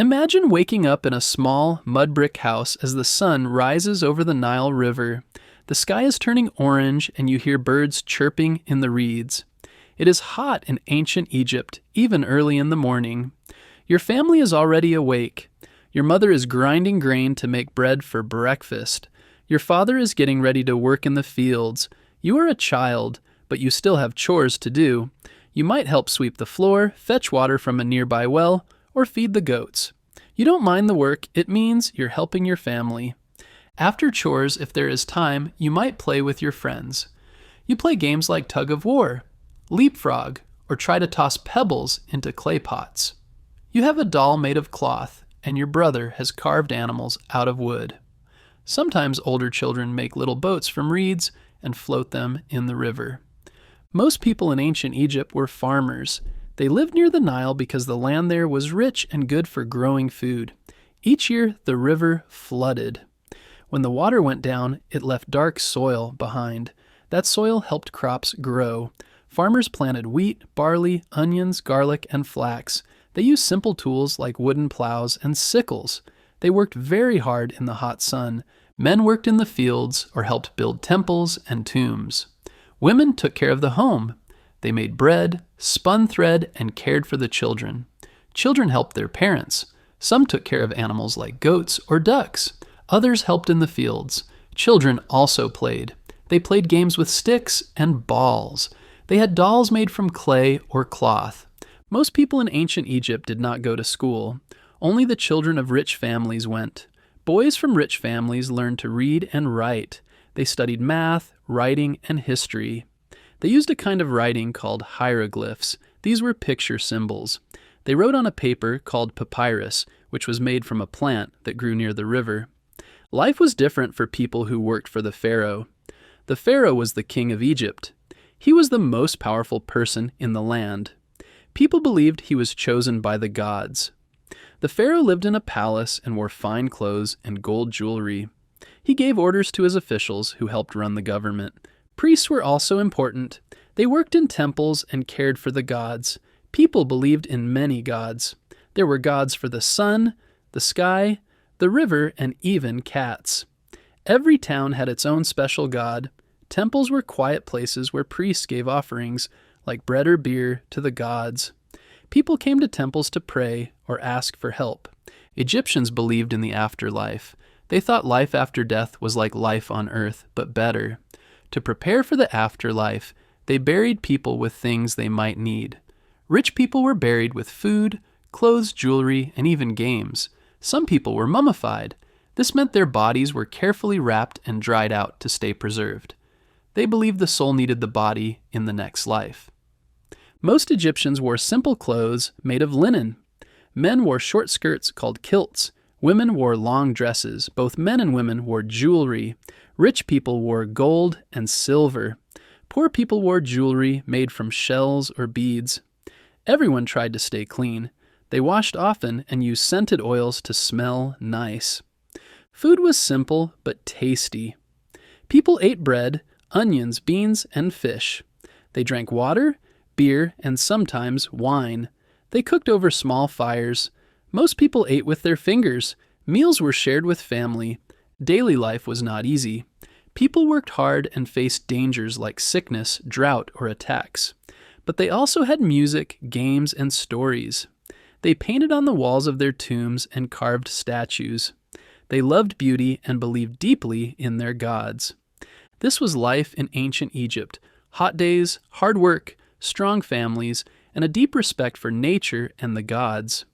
Imagine waking up in a small, mud brick house as the sun rises over the Nile River. The sky is turning orange and you hear birds chirping in the reeds. It is hot in ancient Egypt, even early in the morning. Your family is already awake. Your mother is grinding grain to make bread for breakfast. Your father is getting ready to work in the fields. You are a child, but you still have chores to do. You might help sweep the floor, fetch water from a nearby well, or feed the goats. You don't mind the work, it means you're helping your family. After chores, if there is time, you might play with your friends. You play games like tug of war, leapfrog, or try to toss pebbles into clay pots. You have a doll made of cloth, and your brother has carved animals out of wood. Sometimes older children make little boats from reeds and float them in the river. Most people in ancient Egypt were farmers. They lived near the Nile because the land there was rich and good for growing food. Each year, the river flooded. When the water went down, it left dark soil behind. That soil helped crops grow. Farmers planted wheat, barley, onions, garlic, and flax. They used simple tools like wooden plows and sickles. They worked very hard in the hot sun. Men worked in the fields or helped build temples and tombs. Women took care of the home. They made bread, spun thread, and cared for the children. Children helped their parents. Some took care of animals like goats or ducks. Others helped in the fields. Children also played. They played games with sticks and balls. They had dolls made from clay or cloth. Most people in ancient Egypt did not go to school. Only the children of rich families went. Boys from rich families learned to read and write. They studied math, writing, and history. They used a kind of writing called hieroglyphs. These were picture symbols. They wrote on a paper called papyrus, which was made from a plant that grew near the river. Life was different for people who worked for the Pharaoh. The Pharaoh was the king of Egypt. He was the most powerful person in the land. People believed he was chosen by the gods. The Pharaoh lived in a palace and wore fine clothes and gold jewelry. He gave orders to his officials who helped run the government. Priests were also important. They worked in temples and cared for the gods. People believed in many gods. There were gods for the sun, the sky, the river, and even cats. Every town had its own special god. Temples were quiet places where priests gave offerings, like bread or beer, to the gods. People came to temples to pray or ask for help. Egyptians believed in the afterlife. They thought life after death was like life on earth, but better. To prepare for the afterlife, they buried people with things they might need. Rich people were buried with food, clothes, jewelry, and even games. Some people were mummified. This meant their bodies were carefully wrapped and dried out to stay preserved. They believed the soul needed the body in the next life. Most Egyptians wore simple clothes made of linen. Men wore short skirts called kilts. Women wore long dresses. Both men and women wore jewelry. Rich people wore gold and silver. Poor people wore jewelry made from shells or beads. Everyone tried to stay clean. They washed often and used scented oils to smell nice. Food was simple but tasty. People ate bread, onions, beans, and fish. They drank water, beer, and sometimes wine. They cooked over small fires. Most people ate with their fingers. Meals were shared with family. Daily life was not easy. People worked hard and faced dangers like sickness, drought, or attacks. But they also had music, games, and stories. They painted on the walls of their tombs and carved statues. They loved beauty and believed deeply in their gods. This was life in ancient Egypt: hot days, hard work, strong families, and a deep respect for nature and the gods.